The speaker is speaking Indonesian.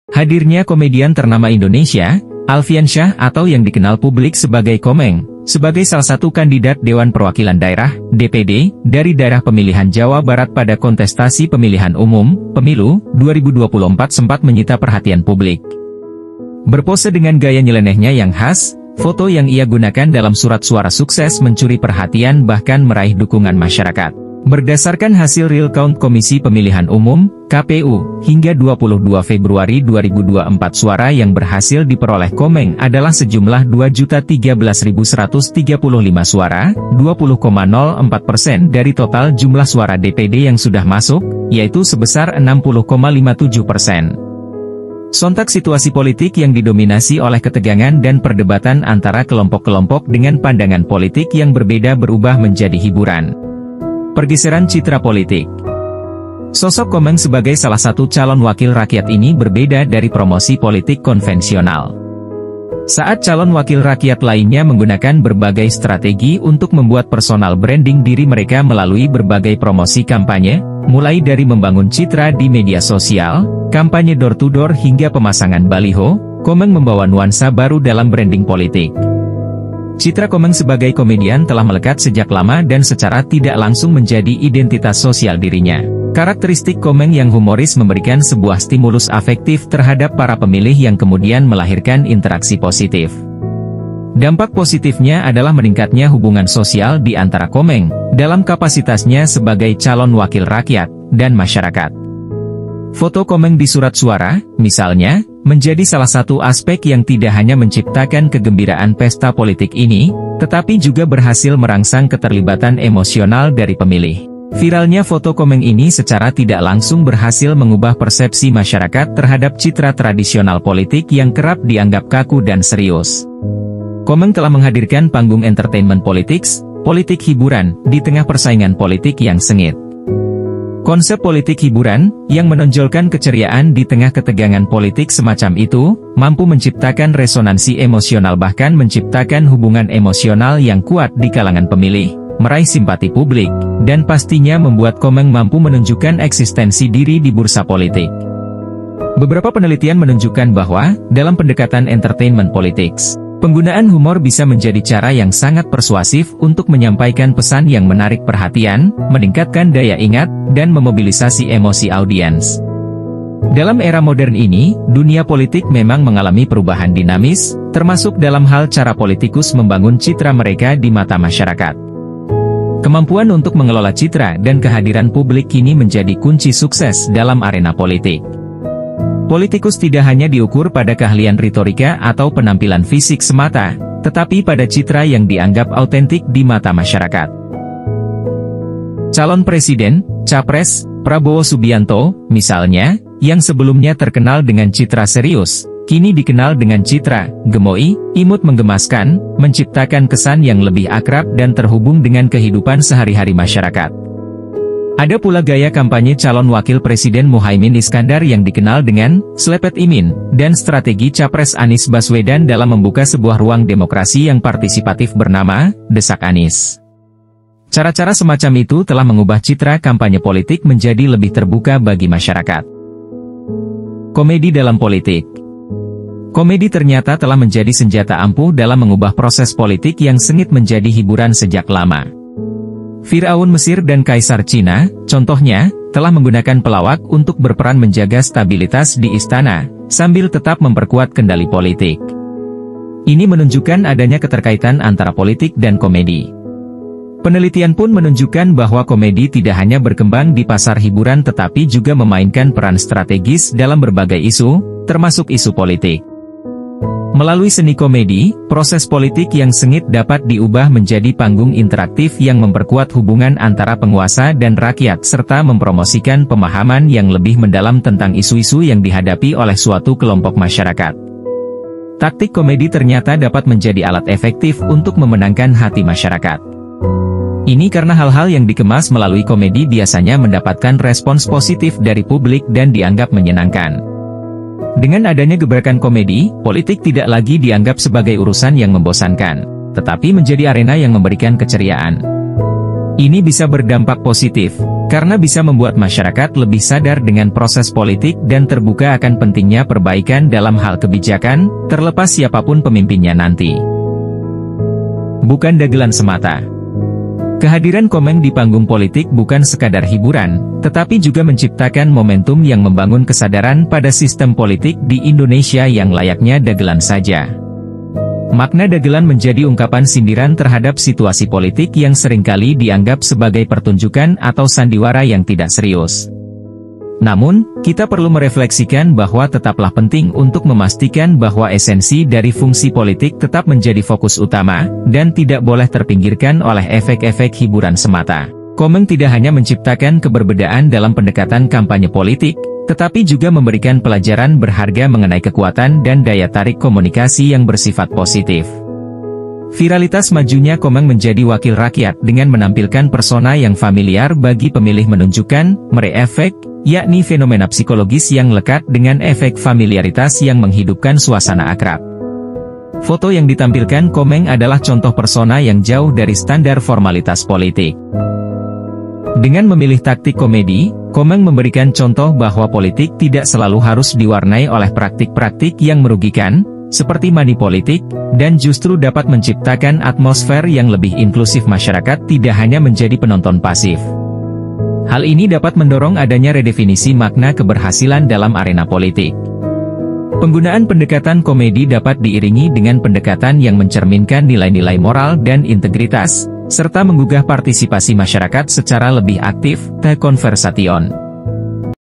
Hadirnya komedian ternama Indonesia, Alfian Syah atau yang dikenal publik sebagai Komeng, sebagai salah satu kandidat Dewan Perwakilan Daerah, DPD, dari daerah pemilihan Jawa Barat pada kontestasi pemilihan umum, Pemilu, 2024 sempat menyita perhatian publik. Berpose dengan gaya nyelenehnya yang khas, foto yang ia gunakan dalam surat suara sukses mencuri perhatian bahkan meraih dukungan masyarakat. Berdasarkan hasil real count Komisi Pemilihan Umum, KPU, hingga 22 Februari 2024 suara yang berhasil diperoleh Komeng adalah sejumlah 2.013.135 suara, 20,04% dari total jumlah suara DPD yang sudah masuk, yaitu sebesar 60,57%. Sontak situasi politik yang didominasi oleh ketegangan dan perdebatan antara kelompok-kelompok dengan pandangan politik yang berbeda berubah menjadi hiburan. Pergeseran citra politik. Sosok Komeng sebagai salah satu calon wakil rakyat ini berbeda dari promosi politik konvensional. Saat calon wakil rakyat lainnya menggunakan berbagai strategi untuk membuat personal branding diri mereka melalui berbagai promosi kampanye, mulai dari membangun citra di media sosial, kampanye door-to-door hingga pemasangan baliho, Komeng membawa nuansa baru dalam branding politik. Citra Komeng sebagai komedian telah melekat sejak lama dan secara tidak langsung menjadi identitas sosial dirinya. Karakteristik Komeng yang humoris memberikan sebuah stimulus afektif terhadap para pemilih yang kemudian melahirkan interaksi positif. Dampak positifnya adalah meningkatnya hubungan sosial di antara Komeng, dalam kapasitasnya sebagai calon wakil rakyat, dan masyarakat. Foto Komeng di surat suara, misalnya, menjadi salah satu aspek yang tidak hanya menciptakan kegembiraan pesta politik ini, tetapi juga berhasil merangsang keterlibatan emosional dari pemilih. Viralnya foto Komeng ini secara tidak langsung berhasil mengubah persepsi masyarakat terhadap citra tradisional politik yang kerap dianggap kaku dan serius. Komeng telah menghadirkan panggung entertainment politics, politik hiburan, di tengah persaingan politik yang sengit. Konsep politik hiburan, yang menonjolkan keceriaan di tengah ketegangan politik semacam itu, mampu menciptakan resonansi emosional bahkan menciptakan hubungan emosional yang kuat di kalangan pemilih, meraih simpati publik, dan pastinya membuat Komeng mampu menunjukkan eksistensi diri di bursa politik. Beberapa penelitian menunjukkan bahwa, dalam pendekatan entertainment politics, penggunaan humor bisa menjadi cara yang sangat persuasif untuk menyampaikan pesan yang menarik perhatian, meningkatkan daya ingat, dan memobilisasi emosi audiens. Dalam era modern ini, dunia politik memang mengalami perubahan dinamis, termasuk dalam hal cara politikus membangun citra mereka di mata masyarakat. Kemampuan untuk mengelola citra dan kehadiran publik kini menjadi kunci sukses dalam arena politik. Politikus tidak hanya diukur pada keahlian retorika atau penampilan fisik semata, tetapi pada citra yang dianggap autentik di mata masyarakat. Calon Presiden, Capres, Prabowo Subianto, misalnya, yang sebelumnya terkenal dengan citra serius, kini dikenal dengan citra gemoy, imut menggemaskan, menciptakan kesan yang lebih akrab dan terhubung dengan kehidupan sehari-hari masyarakat. Ada pula gaya kampanye calon wakil presiden Muhaimin Iskandar yang dikenal dengan selepet imin, dan strategi Capres Anies Baswedan dalam membuka sebuah ruang demokrasi yang partisipatif bernama Desak Anies. Cara-cara semacam itu telah mengubah citra kampanye politik menjadi lebih terbuka bagi masyarakat. Komedi dalam politik. Komedi ternyata telah menjadi senjata ampuh dalam mengubah proses politik yang sengit menjadi hiburan sejak lama. Firaun Mesir dan Kaisar Cina, contohnya, telah menggunakan pelawak untuk berperan menjaga stabilitas di istana, sambil tetap memperkuat kendali politik. Ini menunjukkan adanya keterkaitan antara politik dan komedi. Penelitian pun menunjukkan bahwa komedi tidak hanya berkembang di pasar hiburan tetapi juga memainkan peran strategis dalam berbagai isu, termasuk isu politik. Melalui seni komedi, proses politik yang sengit dapat diubah menjadi panggung interaktif yang memperkuat hubungan antara penguasa dan rakyat serta mempromosikan pemahaman yang lebih mendalam tentang isu-isu yang dihadapi oleh suatu kelompok masyarakat. Taktik komedi ternyata dapat menjadi alat efektif untuk memenangkan hati masyarakat. Ini karena hal-hal yang dikemas melalui komedi biasanya mendapatkan respons positif dari publik dan dianggap menyenangkan. Dengan adanya gebrakan komedi, politik tidak lagi dianggap sebagai urusan yang membosankan, tetapi menjadi arena yang memberikan keceriaan. Ini bisa berdampak positif, karena bisa membuat masyarakat lebih sadar dengan proses politik dan terbuka akan pentingnya perbaikan dalam hal kebijakan, terlepas siapapun pemimpinnya nanti. Bukan dagelan semata. Kehadiran Komeng di panggung politik bukan sekadar hiburan, tetapi juga menciptakan momentum yang membangun kesadaran pada sistem politik di Indonesia yang layaknya dagelan saja. Makna dagelan menjadi ungkapan sindiran terhadap situasi politik yang seringkali dianggap sebagai pertunjukan atau sandiwara yang tidak serius. Namun, kita perlu merefleksikan bahwa tetaplah penting untuk memastikan bahwa esensi dari fungsi politik tetap menjadi fokus utama, dan tidak boleh terpinggirkan oleh efek-efek hiburan semata. Komeng tidak hanya menciptakan keberbedaan dalam pendekatan kampanye politik, tetapi juga memberikan pelajaran berharga mengenai kekuatan dan daya tarik komunikasi yang bersifat positif. Viralitas majunya Komeng menjadi wakil rakyat dengan menampilkan persona yang familiar bagi pemilih menunjukkan efek, yakni fenomena psikologis yang lekat dengan efek familiaritas yang menghidupkan suasana akrab. Foto yang ditampilkan Komeng adalah contoh persona yang jauh dari standar formalitas politik. Dengan memilih taktik komedi, Komeng memberikan contoh bahwa politik tidak selalu harus diwarnai oleh praktik-praktik yang merugikan, seperti money politik, dan justru dapat menciptakan atmosfer yang lebih inklusif. Masyarakat tidak hanya menjadi penonton pasif. Hal ini dapat mendorong adanya redefinisi makna keberhasilan dalam arena politik. Penggunaan pendekatan komedi dapat diiringi dengan pendekatan yang mencerminkan nilai-nilai moral dan integritas, serta menggugah partisipasi masyarakat secara lebih aktif, the conversation.